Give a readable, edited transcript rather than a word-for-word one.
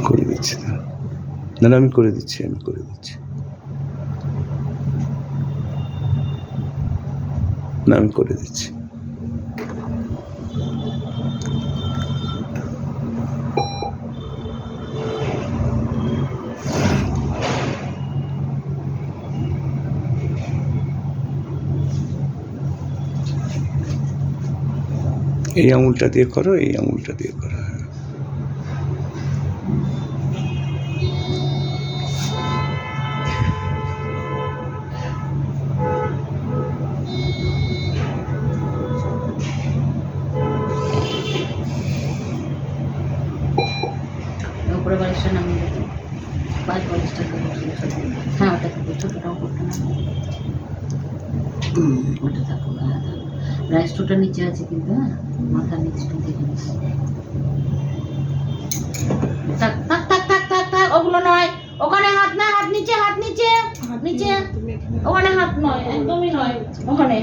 করে দিচ্ছি, না না আমি করে দিচ্ছি, না আমি করে দিচ্ছি। এই আঙুলটা দিয়ে করো, এই আঙুলটা দিয়ে করো। উপরে বালিশটা নামিয়ে দেবো, পাঁচ বালিশটা হ্যাঁ ওটা থাকবে, ছোটোটা উপরটা নামিয়ে ওটা থাকো। হ্যাঁ রাইস টোটা নিচে আছে কিন্তু, হ্যাঁ মাথার নিচটা দেখে নিস। থাক থাক থাক থাক থাক থাক, ওগুলো নয়, ওখানে হাত না, হাত নিচে, হাত নিচে, নিচে, ওখানে হাত নয়, একদমই নয় ওখানে।